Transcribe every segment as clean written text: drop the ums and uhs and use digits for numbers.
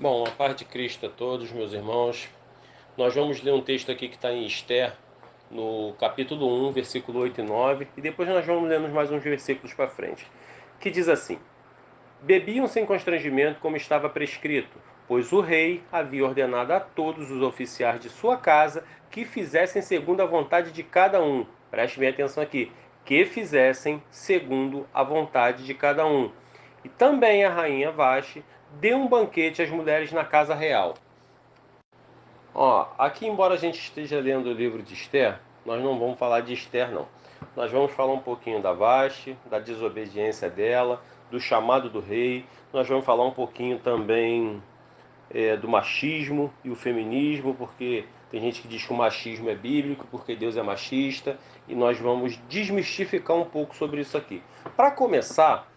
Bom, a paz de Cristo a todos, meus irmãos. Nós vamos ler um texto aqui que está em Esther, no capítulo 1, versículo 8 e 9, e depois nós vamos lendo mais uns versículos para frente, que diz assim: Bebiam sem constrangimento como estava prescrito, pois o rei havia ordenado a todos os oficiais de sua casa que fizessem segundo a vontade de cada um. Preste bem atenção aqui, que fizessem segundo a vontade de cada um. E também a rainha Vaste deu um banquete às mulheres na casa real. Ó, aqui, embora a gente esteja lendo o livro de Esther, nós não vamos falar de Esther, não. Nós vamos falar um pouquinho da Vaste, da desobediência dela, do chamado do rei. Nós vamos falar um pouquinho também do machismo e o feminismo, porque tem gente que diz que o machismo é bíblico, porque Deus é machista, e nós vamos desmistificar um pouco sobre isso aqui. Para começar,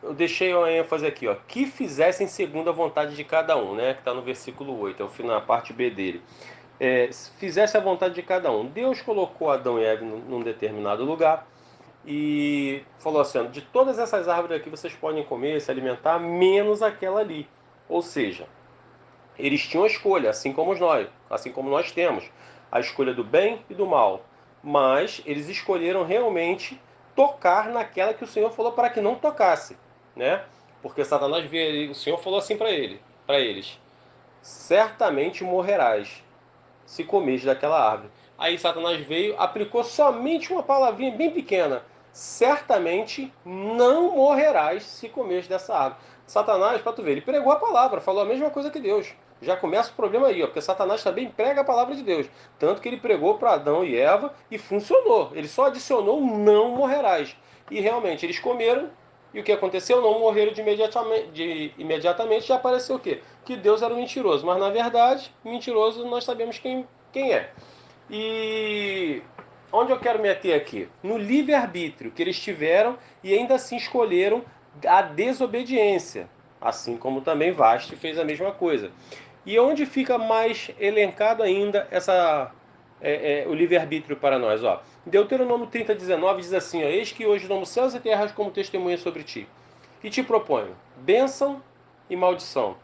eu deixei uma ênfase aqui, ó, que fizessem segundo a vontade de cada um, né, que está no versículo 8, é o final, a parte B dele. Fizesse a vontade de cada um. Deus colocou Adão e Eva num determinado lugar e falou assim: de todas essas árvores aqui vocês podem comer, se alimentar, menos aquela ali. Ou seja, eles tinham a escolha, assim como nós temos a escolha do bem e do mal. Mas eles escolheram realmente tocar naquela que o Senhor falou para que não tocasse, né? Porque Satanás veio, o Senhor falou assim para eles: certamente morrerás se comeres daquela árvore. Aí Satanás veio, aplicou somente uma palavrinha bem pequena: certamente não morrerás se comeres dessa árvore. Satanás, para tu ver, ele pregou a palavra, falou a mesma coisa que Deus. Já começa o problema aí, ó, porque Satanás também prega a palavra de Deus. Tanto que ele pregou para Adão e Eva e funcionou. Ele só adicionou não morrerás. E realmente eles comeram. E o que aconteceu? Não morreram imediatamente. Já apareceu o quê? Que Deus era um mentiroso. Mas na verdade, mentiroso nós sabemos quem é. E onde eu quero meter aqui? No livre-arbítrio que eles tiveram e ainda assim escolheram a desobediência. Assim como também Vasti fez a mesma coisa. E onde fica mais elencado ainda o livre-arbítrio para nós? Ó. Deuteronômio 30:19 diz assim: ó, eis que hoje damos céus e terras como testemunha sobre ti. E te proponho bênção e maldição,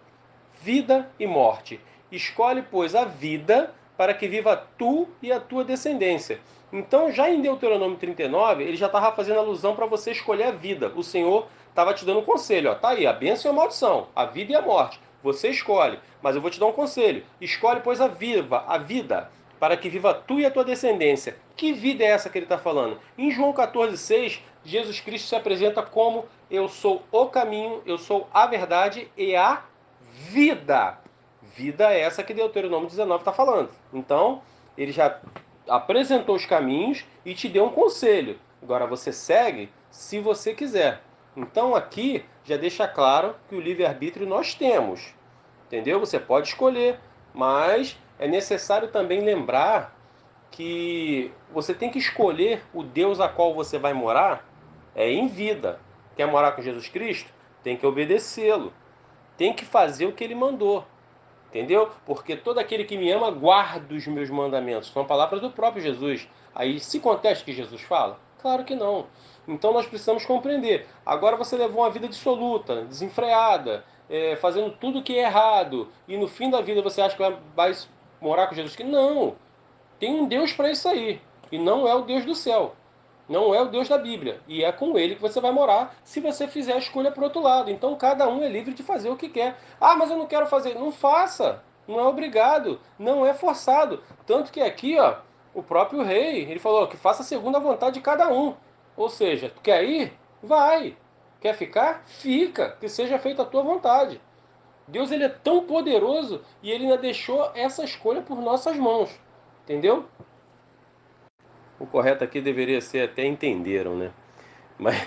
vida e morte. Escolhe, pois, a vida para que viva tu e a tua descendência. Então, já em Deuteronômio 39, ele já estava fazendo alusão para você escolher a vida. O Senhor estava te dando um conselho. Ó, tá aí, a bênção e a maldição, a vida e a morte. Você escolhe, mas eu vou te dar um conselho. Escolhe, pois, a vida, para que viva tu e a tua descendência. Que vida é essa que ele está falando? Em João 14,6, Jesus Cristo se apresenta como: eu sou o caminho, eu sou a verdade e a vida. Vida é essa que Deuteronômio 19 está falando. Então, ele já apresentou os caminhos e te deu um conselho. Agora você segue se você quiser. Então aqui já deixa claro que o livre-arbítrio nós temos. Entendeu? Você pode escolher, mas é necessário também lembrar que você tem que escolher o Deus a qual você vai morar em vida. Quer morar com Jesus Cristo? Tem que obedecê-lo. Tem que fazer o que ele mandou. Entendeu? Porque todo aquele que me ama guarda os meus mandamentos. São palavras do próprio Jesus. Aí se contesta o que Jesus fala? Claro que não. Então nós precisamos compreender. Agora você levou uma vida dissoluta, desenfreada, fazendo tudo que é errado, e no fim da vida você acha que vai morar com Jesus? Não. Tem um Deus para isso aí. E não é o Deus do céu. Não é o Deus da Bíblia. E é com ele que você vai morar se você fizer a escolha para o outro lado. Então cada um é livre de fazer o que quer. Ah, mas eu não quero fazer. Não faça. Não é obrigado. Não é forçado. Tanto que aqui, ó, o próprio rei, ele falou que faça segundo a vontade de cada um. Ou seja, tu quer ir? Vai. Quer ficar? Fica. Que seja feita a tua vontade. Deus, ele é tão poderoso e ele ainda deixou essa escolha por nossas mãos. Entendeu? O correto aqui deveria ser até entenderam, né? Mas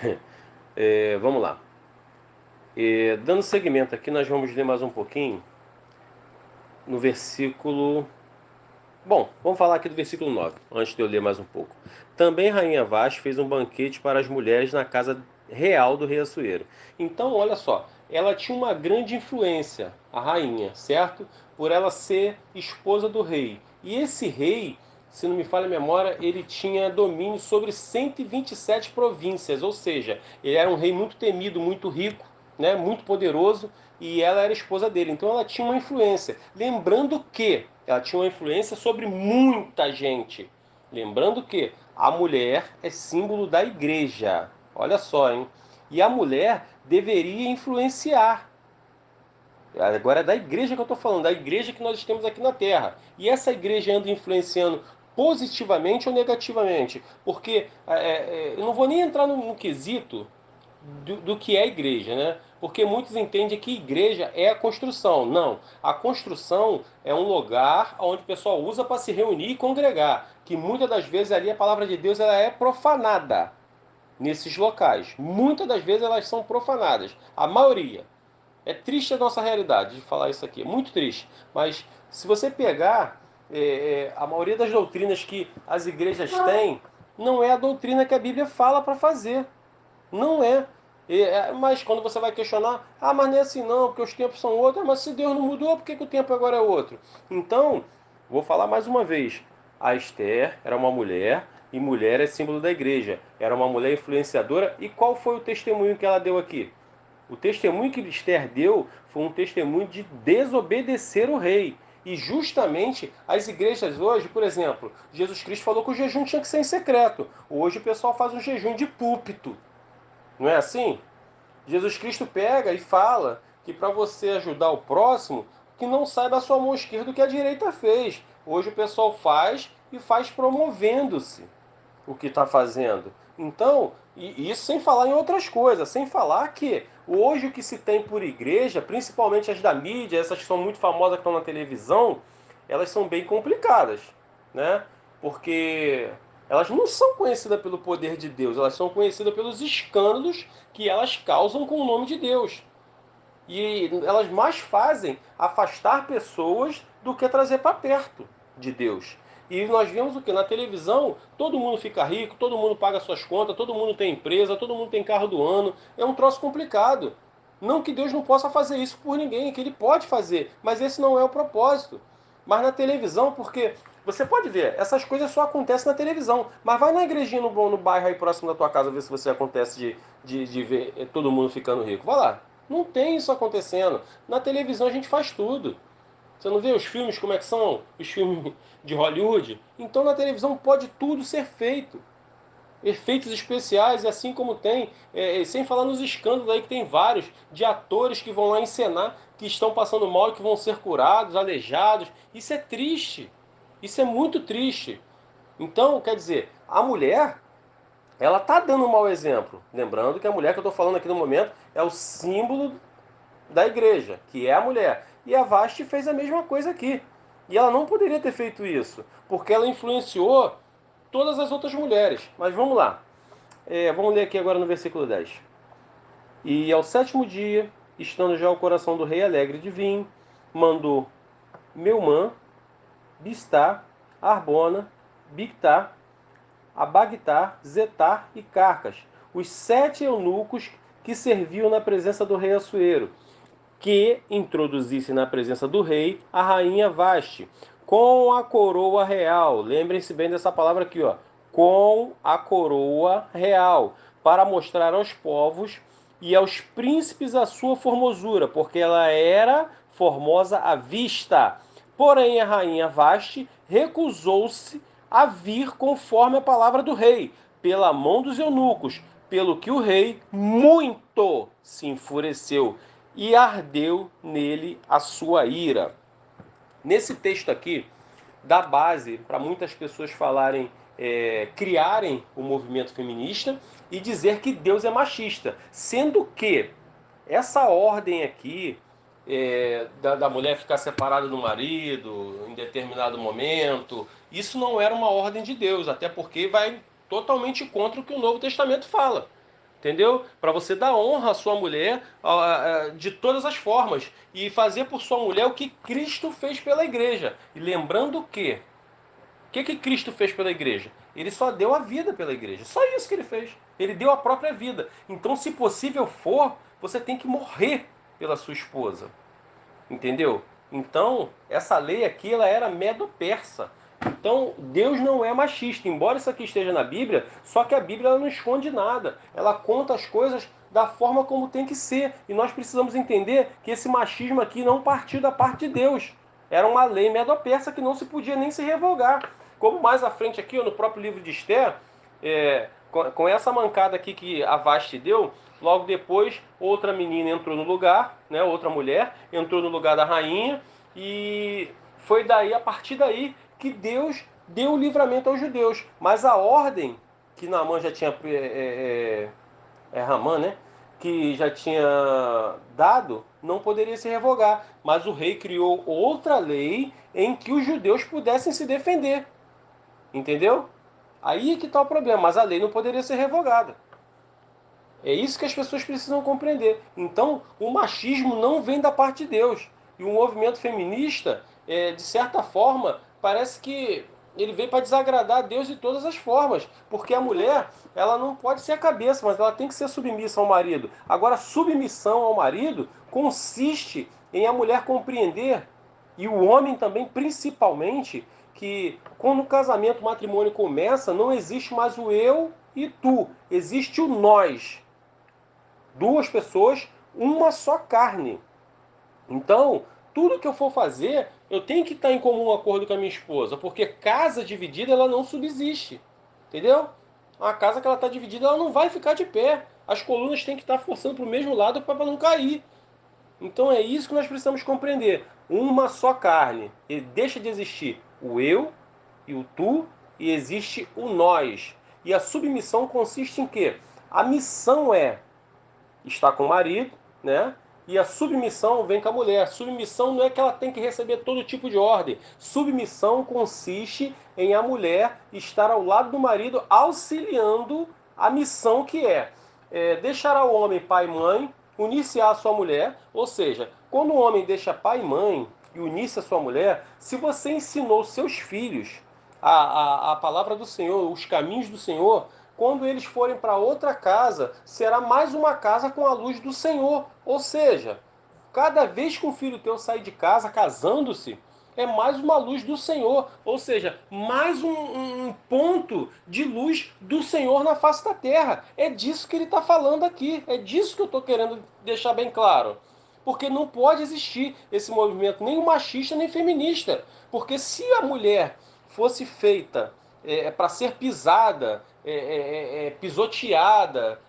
vamos lá. Dando seguimento aqui, nós vamos ler mais um pouquinho no versículo. Bom, vamos falar aqui do versículo 9, antes de eu ler mais um pouco. Também Rainha Vaz fez um banquete para as mulheres na casa real do rei Assuero. Então, olha só, ela tinha uma grande influência, a rainha, certo? Por ela ser esposa do rei. E esse rei, se não me falha a memória, ele tinha domínio sobre 127 províncias, ou seja, ele era um rei muito temido, muito rico, né, muito poderoso, e ela era esposa dele. Então ela tinha uma influência. Lembrando que ela tinha uma influência sobre muita gente. Lembrando que a mulher é símbolo da igreja. Olha só, hein? E a mulher deveria influenciar. Agora é da igreja que eu estou falando, da igreja que nós temos aqui na Terra. E essa igreja anda influenciando positivamente ou negativamente? Porque eu não vou nem entrar no quesito do que é a igreja, né? Porque muitos entendem que igreja é a construção. Não, a construção é um lugar onde o pessoal usa para se reunir e congregar. Que muitas das vezes ali a palavra de Deus ela é profanada nesses locais. Muitas das vezes elas são profanadas. A maioria. É triste a nossa realidade de falar isso aqui, é muito triste. Mas se você pegar a maioria das doutrinas que as igrejas têm, não é a doutrina que a Bíblia fala para fazer. Não é. Mas quando você vai questionar, mas não é assim não, porque os tempos são outros. Mas se Deus não mudou, por que o tempo agora é outro? Então, vou falar mais uma vez. A Esther era uma mulher, e mulher é símbolo da igreja. Era uma mulher influenciadora. E qual foi o testemunho que ela deu aqui? O testemunho que Esther deu foi um testemunho de desobedecer o rei. E justamente as igrejas hoje, por exemplo, Jesus Cristo falou que o jejum tinha que ser em secreto. Hoje o pessoal faz um jejum de púlpito. Não é assim? Jesus Cristo pega e fala que para você ajudar o próximo, que não sai da sua mão esquerda o que a direita fez. Hoje o pessoal faz e faz promovendo-se o que está fazendo. Então, e isso sem falar em outras coisas, sem falar que hoje o que se tem por igreja, principalmente as da mídia, essas que são muito famosas que estão na televisão, elas são bem complicadas, né? Porque elas não são conhecidas pelo poder de Deus, elas são conhecidas pelos escândalos que elas causam com o nome de Deus. E elas mais fazem afastar pessoas do que trazer para perto de Deus. E nós vemos o que? Na televisão, todo mundo fica rico, todo mundo paga suas contas, todo mundo tem empresa, todo mundo tem carro do ano. É um troço complicado. Não que Deus não possa fazer isso por ninguém, que Ele pode fazer, mas esse não é o propósito. Mas na televisão, porque você pode ver, essas coisas só acontecem na televisão. Mas vai na igrejinha no bairro aí próximo da tua casa ver se você acontece de ver todo mundo ficando rico. Vai lá. Não tem isso acontecendo. Na televisão a gente faz tudo. Você não vê os filmes como é que são? Os filmes de Hollywood? Então na televisão pode tudo ser feito. Efeitos especiais, assim como tem, sem falar nos escândalos aí que tem vários, de atores que vão lá encenar, que estão passando mal e que vão ser curados, aleijados. Isso é triste. Isso é muito triste. Então, quer dizer, a mulher, ela está dando um mau exemplo. Lembrando que a mulher que eu estou falando aqui no momento é o símbolo da igreja, que é a mulher. E a Vasti fez a mesma coisa aqui. E ela não poderia ter feito isso, porque ela influenciou todas as outras mulheres. Mas vamos lá. Vamos ler aqui agora no versículo 10. E ao sétimo dia, estando já o coração do rei alegre de vinho, mandou Meumã, Bistá, Arbona, Bictá, Abagtar, Zetar e Carcas, os 7 eunucos que serviam na presença do rei Assuero, que introduzisse na presença do rei a rainha Vasti, com a coroa real. Lembrem-se bem dessa palavra aqui, ó. Com a coroa real, para mostrar aos povos e aos príncipes a sua formosura, porque ela era formosa à vista. Porém, a rainha Vasti recusou-se a vir conforme a palavra do rei, pela mão dos eunucos, pelo que o rei muito se enfureceu e ardeu nele a sua ira. Nesse texto aqui, dá base para muitas pessoas falarem, criarem o movimento feminista e dizer que Deus é machista, sendo que essa ordem aqui da mulher ficar separada do marido em determinado momento, isso não era uma ordem de Deus, até porque vai totalmente contra o que o Novo Testamento fala. Entendeu? Para você dar honra à sua mulher de todas as formas e fazer por sua mulher o que Cristo fez pela igreja. E lembrando o que Cristo fez pela igreja? Ele só deu a vida pela igreja. Só isso que ele fez. Ele deu a própria vida. Então, se possível for, você tem que morrer pela sua esposa. Entendeu? Então, essa lei aqui ela era medo-persa. Então, Deus não é machista, embora isso aqui esteja na Bíblia, só que a Bíblia ela não esconde nada. Ela conta as coisas da forma como tem que ser. E nós precisamos entender que esse machismo aqui não partiu da parte de Deus. Era uma lei medo-persa que não se podia nem se revogar. Como mais à frente aqui, no próprio livro de Esther, com essa mancada aqui que a Vasti deu, logo depois outra menina entrou no lugar, né, outra mulher entrou no lugar da rainha, e foi daí, a partir daí, que Deus deu o livramento aos judeus. Mas a ordem que Naamã já tinha, Ramã, né, que já tinha dado, não poderia se revogar. Mas o rei criou outra lei em que os judeus pudessem se defender. Entendeu? Aí é que está o problema, mas a lei não poderia ser revogada. É isso que as pessoas precisam compreender. Então, o machismo não vem da parte de Deus. E o movimento feminista, de certa forma, parece que ele veio para desagradar a Deus de todas as formas. Porque a mulher, ela não pode ser a cabeça, mas ela tem que ser submissa ao marido. Agora, submissão ao marido consiste em a mulher compreender, e o homem também, principalmente, que quando o casamento, o matrimônio começa, não existe mais o eu e tu, existe o nós. Duas pessoas, uma só carne. Então, tudo que eu for fazer, eu tenho que estar em comum acordo com a minha esposa, porque casa dividida ela não subsiste. Entendeu? Uma casa que ela está dividida, ela não vai ficar de pé. As colunas têm que estar forçando para o mesmo lado para não cair. Então é isso que nós precisamos compreender. Uma só carne. E deixa de existir o eu e o tu, e existe o nós. E a submissão consiste em quê? A missão estar com o marido, né? E a submissão vem com a mulher. Submissão não é que ela tem que receber todo tipo de ordem. Submissão consiste em a mulher estar ao lado do marido, auxiliando a missão que deixar ao homem pai e mãe, unir-se à sua mulher. Ou seja, quando o homem deixa pai e mãe e unir-se à sua mulher, se você ensinou seus filhos a palavra do Senhor, os caminhos do Senhor, quando eles forem para outra casa, será mais uma casa com a luz do Senhor. Ou seja, cada vez que um filho teu sair de casa, casando-se, é mais uma luz do Senhor. Ou seja, mais um ponto de luz do Senhor na face da terra. É disso que ele está falando aqui. É disso que eu estou querendo deixar bem claro. Porque não pode existir esse movimento nem machista nem feminista. Porque se a mulher fosse feita para ser pisada, pisoteada,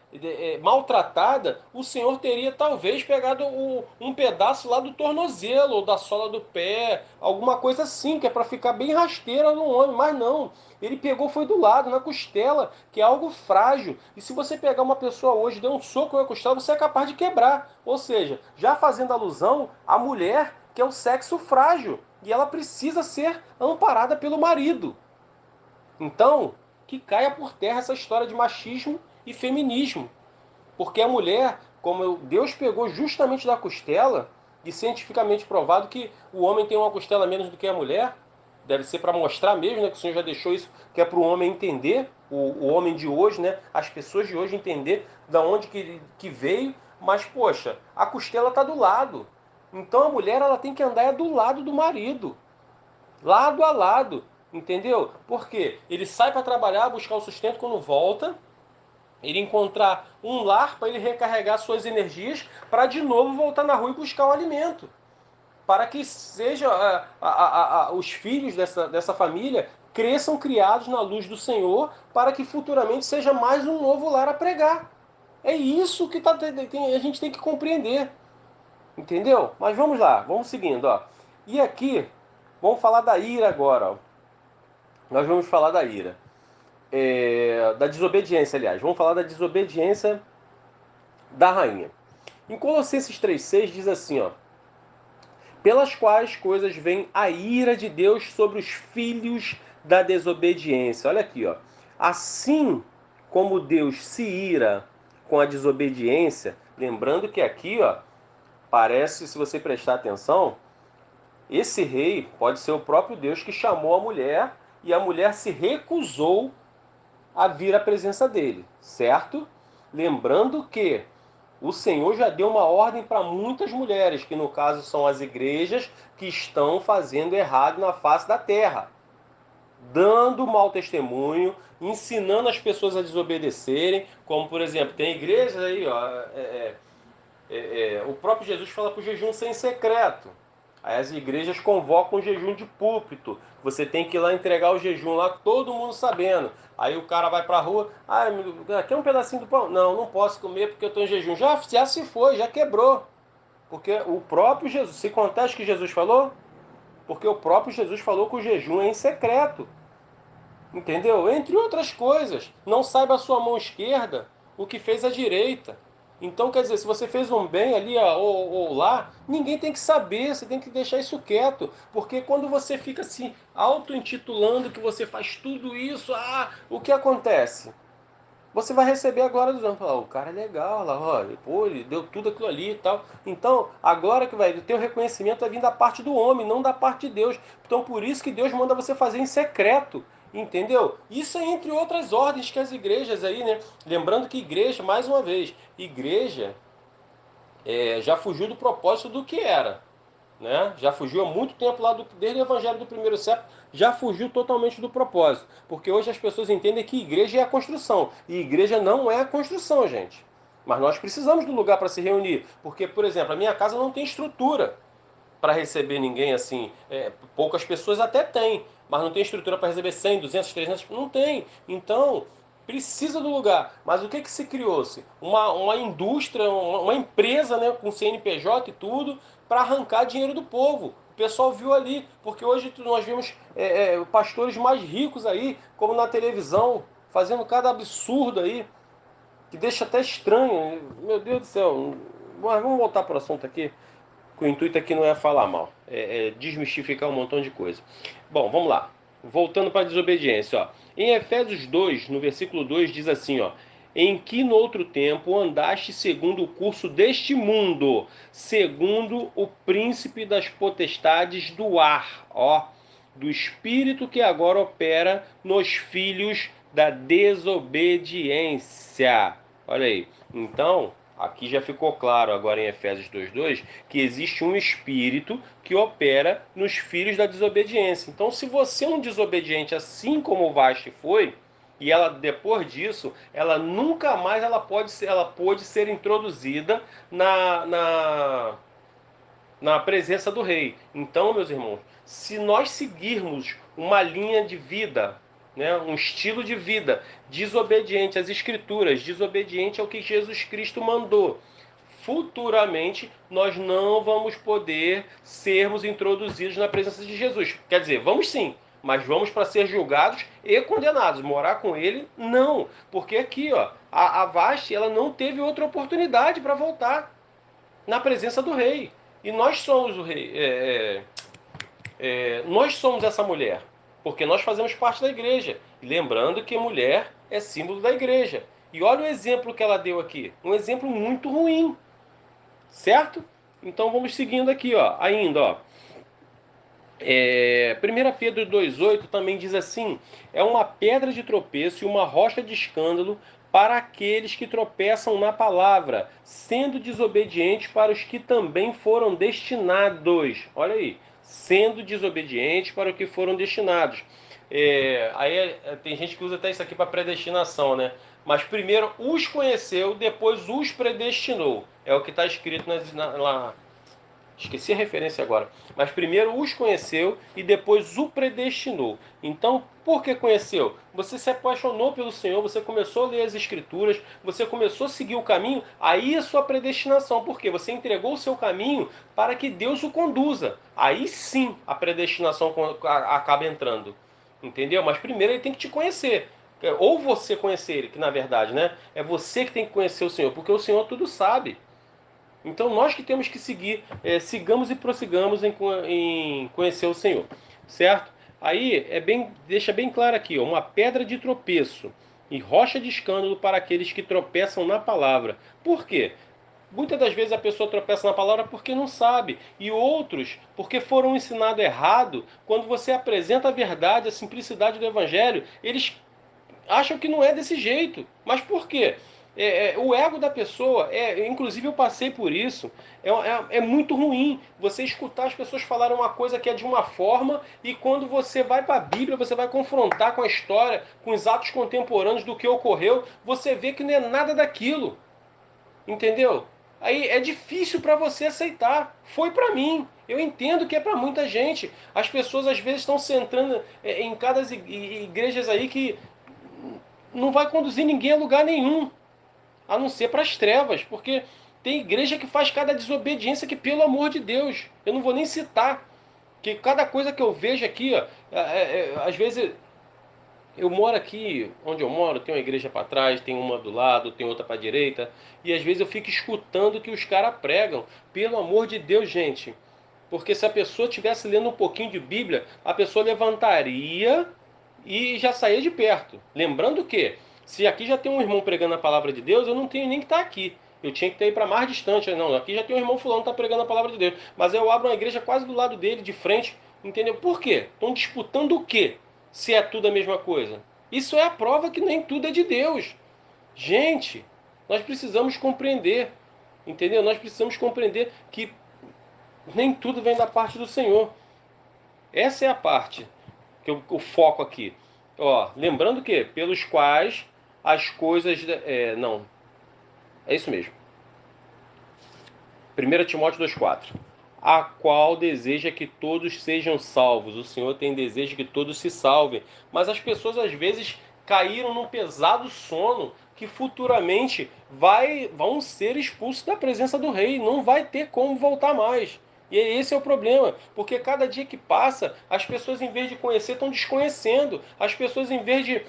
maltratada, o Senhor teria talvez pegado um pedaço lá do tornozelo ou da sola do pé, alguma coisa assim, que é para ficar bem rasteira no homem, mas não. Ele pegou, foi do lado, na costela, que é algo frágil. E se você pegar uma pessoa hoje, der um soco na costela, você é capaz de quebrar. Ou seja, já fazendo alusão à mulher, que é o sexo frágil. E ela precisa ser amparada pelo marido. Então, que caia por terra essa história de machismo e feminismo. Porque a mulher, como Deus pegou justamente da costela, e cientificamente provado que o homem tem uma costela menos do que a mulher, deve ser para mostrar mesmo, né, que o Senhor já deixou isso, que é para o homem entender, o homem de hoje, né, as pessoas de hoje entender da onde que veio, mas, poxa, a costela está do lado. Então a mulher ela tem que andar do lado do marido, lado a lado, entendeu? Porque ele sai para trabalhar, buscar o sustento, quando volta, ele encontrar um lar para ele recarregar suas energias, para de novo voltar na rua e buscar o alimento. Para que seja os filhos dessa família cresçam criados na luz do Senhor, para que futuramente seja mais um novo lar a pregar. É isso que a gente tem que compreender. Entendeu? Mas vamos lá, vamos seguindo. Ó. E aqui, vamos falar da ira agora. Ó. Nós vamos falar da ira. Da desobediência, aliás. Vamos falar da desobediência da rainha. Em Colossenses 3,6 diz assim, ó, pelas quais coisas vem a ira de Deus sobre os filhos da desobediência. Olha aqui, ó. Assim como Deus se ira com a desobediência, lembrando que aqui, ó, parece, se você prestar atenção, esse rei pode ser o próprio Deus que chamou a mulher e a mulher se recusou a vir à presença dele, certo? Lembrando que o Senhor já deu uma ordem para muitas mulheres, que no caso são as igrejas que estão fazendo errado na face da terra. dando mau testemunho, ensinando as pessoas a desobedecerem, como por exemplo, tem igrejas aí, ó, o próprio Jesus fala para o jejum sem secreto. Aí as igrejas convocam o jejum de púlpito. Você tem que ir lá entregar o jejum lá, todo mundo sabendo. Aí o cara vai para a rua, quer um pedacinho do pão? Não, não posso comer porque eu estou em jejum. Já se foi, já quebrou. Porque o próprio Jesus, se acontece que Jesus falou, porque o próprio Jesus falou que o jejum é em secreto. Entendeu? Entre outras coisas. Não saiba a sua mão esquerda o que fez a direita. Então, quer dizer, se você fez um bem ali ou lá, ninguém tem que saber, você tem que deixar isso quieto. Porque quando você fica se auto-intitulando que você faz tudo isso, o que acontece? Você vai receber a glória dos homens. Falar, o cara é legal, lá, olha, pô, ele deu tudo aquilo ali e tal. Então, agora que vai ter o reconhecimento vai vir da parte do homem, não da parte de Deus. Então, por isso que Deus manda você fazer em secreto. Entendeu? Isso é entre outras ordens que as igrejas aí, né? Lembrando que igreja, mais uma vez, igreja já fugiu do propósito do que era, né? Já fugiu há muito tempo lá, desde o evangelho do primeiro século, já fugiu totalmente do propósito. Porque hoje as pessoas entendem que igreja é a construção. E igreja não é a construção, gente. Mas nós precisamos do lugar para se reunir. Porque, por exemplo, a minha casa não tem estrutura para receber ninguém assim. Poucas pessoas até têm, mas não tem estrutura para receber 100, 200, 300, não tem. Então, precisa do lugar. Mas o que que se criou-se? Uma indústria, uma empresa, né, com CNPJ e tudo, para arrancar dinheiro do povo. O pessoal viu ali, porque hoje nós vemos pastores mais ricos aí, como na televisão, fazendo cada absurdo aí, que deixa até estranho. Meu Deus do céu. Mas vamos voltar para o assunto aqui. O intuito aqui não é falar mal, é desmistificar um montão de coisa. Bom, vamos lá. Voltando para a desobediência, ó. Em Efésios 2, no versículo 2, diz assim, ó: em que no outro tempo andaste segundo o curso deste mundo, segundo o príncipe das potestades do ar, ó, do espírito que agora opera nos filhos da desobediência. Olha aí. Então, aqui já ficou claro agora em Efésios 2:2 que existe um espírito que opera nos filhos da desobediência. Então, se você é um desobediente assim como Vasti foi, e ela depois disso, ela nunca mais ela pôde ser introduzida na presença do rei. Então, meus irmãos, se nós seguirmos uma linha de vida, né, um estilo de vida desobediente às escrituras, desobediente ao que Jesus Cristo mandou, futuramente nós não vamos poder sermos introduzidos na presença de Jesus. Quer dizer, vamos sim, mas vamos para ser julgados e condenados. Morar com ele, não. Porque aqui, ó, a Vasti, ela não teve outra oportunidade para voltar na presença do rei. E nós somos o rei. Nós somos essa mulher, porque nós fazemos parte da igreja. E lembrando que mulher é símbolo da igreja. E olha o exemplo que ela deu aqui. Um exemplo muito ruim, certo? Então vamos seguindo aqui, ó. Ainda, ó. 1 Pedro 2,8 também diz assim: é uma pedra de tropeço e uma rocha de escândalo para aqueles que tropeçam na palavra, sendo desobedientes para os que também foram destinados. Olha aí, sendo desobedientes para os que foram destinados. Tem gente que usa até isso aqui para predestinação, né? Mas primeiro os conheceu, depois os predestinou. É o que está escrito lá. Esqueci a referência agora. Mas primeiro os conheceu e depois o predestinou. Então, por que conheceu? Você se apaixonou pelo Senhor, você começou a ler as Escrituras, você começou a seguir o caminho, aí é sua predestinação. Por quê? Você entregou o seu caminho para que Deus o conduza. Aí sim a predestinação acaba entrando. Entendeu? Mas primeiro ele tem que te conhecer. Ou você conhecer ele, que na verdade, né? É você que tem que conhecer o Senhor, porque o Senhor tudo sabe. Então nós que temos que seguir, sigamos e prossigamos em conhecer o Senhor, certo? Aí deixa bem claro aqui, ó, uma pedra de tropeço e rocha de escândalo para aqueles que tropeçam na palavra. Por quê? Muitas das vezes a pessoa tropeça na palavra porque não sabe, e outros porque foram ensinados errado. Quando você apresenta a verdade, a simplicidade do evangelho, eles acham que não é desse jeito. Mas por quê? O ego da pessoa, inclusive eu passei por isso, é muito ruim você escutar as pessoas falarem uma coisa que é de uma forma e quando você vai para a Bíblia, você vai confrontar com a história, com os atos contemporâneos do que ocorreu, você vê que não é nada daquilo, entendeu? Aí é difícil para você aceitar. Foi para mim. Eu entendo que é para muita gente. As pessoas às vezes estão se entrando em cada igrejas aí que não vai conduzir ninguém a lugar nenhum a não ser para as trevas, porque tem igreja que faz cada desobediência que, pelo amor de Deus, eu não vou nem citar, que cada coisa que eu vejo aqui, ó, às vezes eu moro aqui, onde eu moro, tem uma igreja para trás, tem uma do lado, tem outra para a direita, e às vezes eu fico escutando o que os caras pregam, pelo amor de Deus, gente, porque se a pessoa estivesse lendo um pouquinho de Bíblia, a pessoa levantaria e já saía de perto. Lembrando que, se aqui já tem um irmão pregando a palavra de Deus, eu não tenho nem que estar aqui. Eu tinha que ir para mais distante. Não, aqui já tem um irmão fulano que está pregando a palavra de Deus. Mas eu abro uma igreja quase do lado dele, de frente. Entendeu? Por quê? Estão disputando o quê? Se é tudo a mesma coisa. Isso é a prova que nem tudo é de Deus. Gente, nós precisamos compreender. Entendeu? Nós precisamos compreender que nem tudo vem da parte do Senhor. Essa é a parte que o foco aqui. Ó, lembrando que pelos quais as coisas não, é isso mesmo. 1 Timóteo 2,4. A qual deseja que todos sejam salvos. O Senhor tem desejo que todos se salvem. Mas as pessoas às vezes caíram num pesado sono que futuramente vão ser expulsos da presença do rei. Não vai ter como voltar mais. E esse é o problema, porque cada dia que passa, as pessoas em vez de conhecer estão desconhecendo, as pessoas em vez de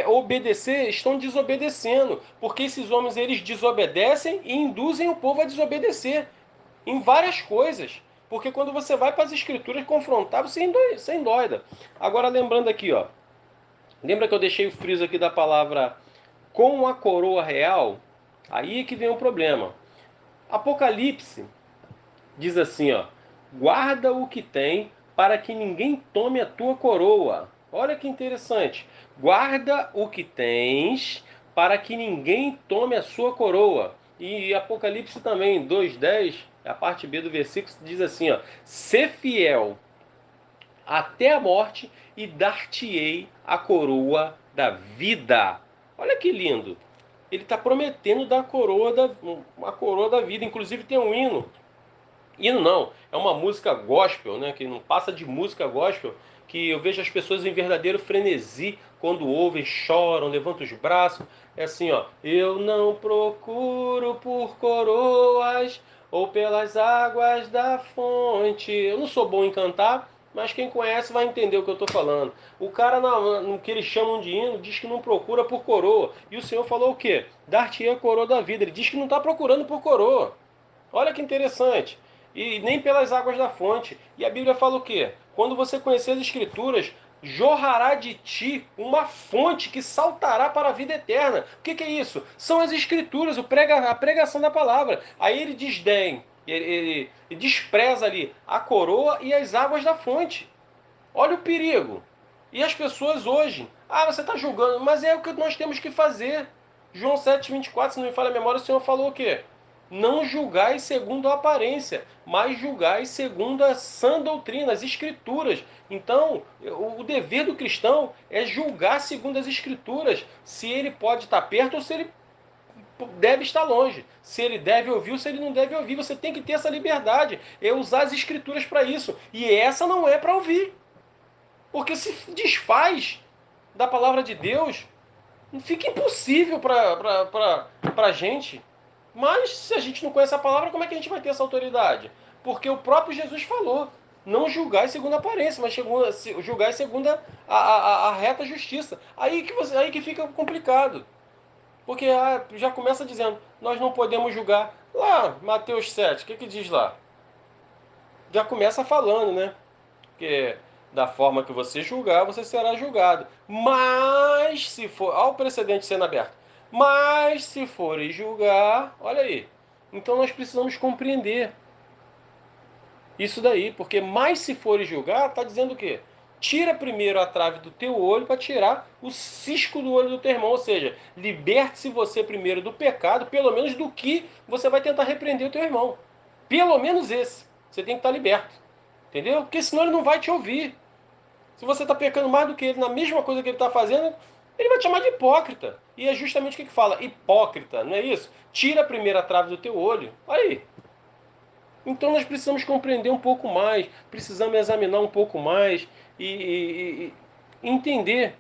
obedecer estão desobedecendo, porque esses homens eles desobedecem e induzem o povo a desobedecer em várias coisas, porque quando você vai para as escrituras confrontar, você é endoida. Agora lembrando aqui, ó, lembra que eu deixei o friso aqui da palavra com a coroa real? Aí é que vem o problema. Apocalipse diz assim, ó: guarda o que tem para que ninguém tome a tua coroa. Olha que interessante. Guarda o que tens para que ninguém tome a sua coroa. E Apocalipse também, 2:10, a parte B do versículo diz assim, ó: sê fiel até a morte e dar-te-ei a coroa da vida. Olha que lindo. Ele está prometendo dar uma coroa da vida. Inclusive tem um hino não, é uma música gospel, né, que não passa de música gospel, que eu vejo as pessoas em verdadeiro frenesi quando ouvem, choram, levantam os braços. É assim, ó: eu não procuro por coroas ou pelas águas da fonte. Eu não sou bom em cantar, mas quem conhece vai entender o que eu estou falando. O cara, no que eles chamam de hino, diz que não procura por coroa. E o Senhor falou o quê? Dar-te-ei a coroa da vida. Ele diz que não está procurando por coroa. Olha que interessante. E nem pelas águas da fonte. E a Bíblia fala o quê? Quando você conhecer as Escrituras, jorrará de ti uma fonte que saltará para a vida eterna. O que é isso? São as Escrituras, a pregação da palavra. Aí ele desdém, ele despreza ali a coroa e as águas da fonte. Olha o perigo. E as pessoas hoje, você está julgando, mas é o que nós temos que fazer. João 7,24, se não me falha a memória, o Senhor falou o quê? Não julgais segundo a aparência, mas julgais segundo a sã doutrina, as escrituras. Então, o dever do cristão é julgar segundo as escrituras, se ele pode estar perto ou se ele deve estar longe, se ele deve ouvir ou se ele não deve ouvir. Você tem que ter essa liberdade, é usar as escrituras para isso. E essa não é para ouvir, porque se desfaz da palavra de Deus, fica impossível para a gente. Mas se a gente não conhece a palavra, como é que a gente vai ter essa autoridade? Porque o próprio Jesus falou: não julgai segundo a aparência, mas julgai segundo a reta justiça. Aí que fica complicado. Porque já começa dizendo: nós não podemos julgar. Lá, Mateus 7, o que diz lá? Já começa falando, né? Que da forma que você julgar, você será julgado. Mas se for, olha o precedente sendo aberto. Mas se fores julgar, olha aí. Então nós precisamos compreender isso daí, porque mais se fores julgar, está dizendo o quê? Tira primeiro a trave do teu olho para tirar o cisco do olho do teu irmão. Ou seja, liberte-se você primeiro do pecado, pelo menos do que você vai tentar repreender o teu irmão. Pelo menos esse. Você tem que estar liberto. Entendeu? Porque senão ele não vai te ouvir. Se você está pecando mais do que ele na mesma coisa que ele está fazendo, ele vai te chamar de hipócrita. E é justamente o que fala, hipócrita, não é isso? Tira a primeira trave do teu olho. Aí. Então nós precisamos compreender um pouco mais, precisamos examinar um pouco mais e entender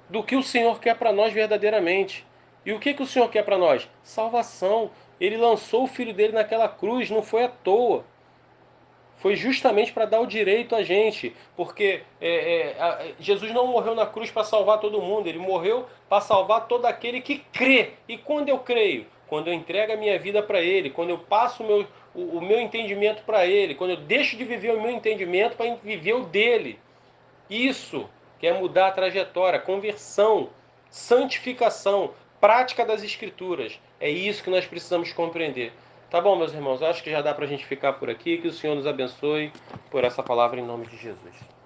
do que o Senhor quer para nós verdadeiramente. E o que, que o Senhor quer para nós? Salvação. Ele lançou o Filho dele naquela cruz, não foi à toa. Foi justamente para dar o direito a gente, porque Jesus não morreu na cruz para salvar todo mundo, ele morreu para salvar todo aquele que crê. E quando eu creio? Quando eu entrego a minha vida para ele, quando eu passo o meu entendimento para ele, quando eu deixo de viver o meu entendimento para viver o dele. Isso que é mudar a trajetória, conversão, santificação, prática das escrituras. É isso que nós precisamos compreender. Tá bom, meus irmãos? Acho que já dá para a gente ficar por aqui. Que o Senhor nos abençoe por essa palavra em nome de Jesus.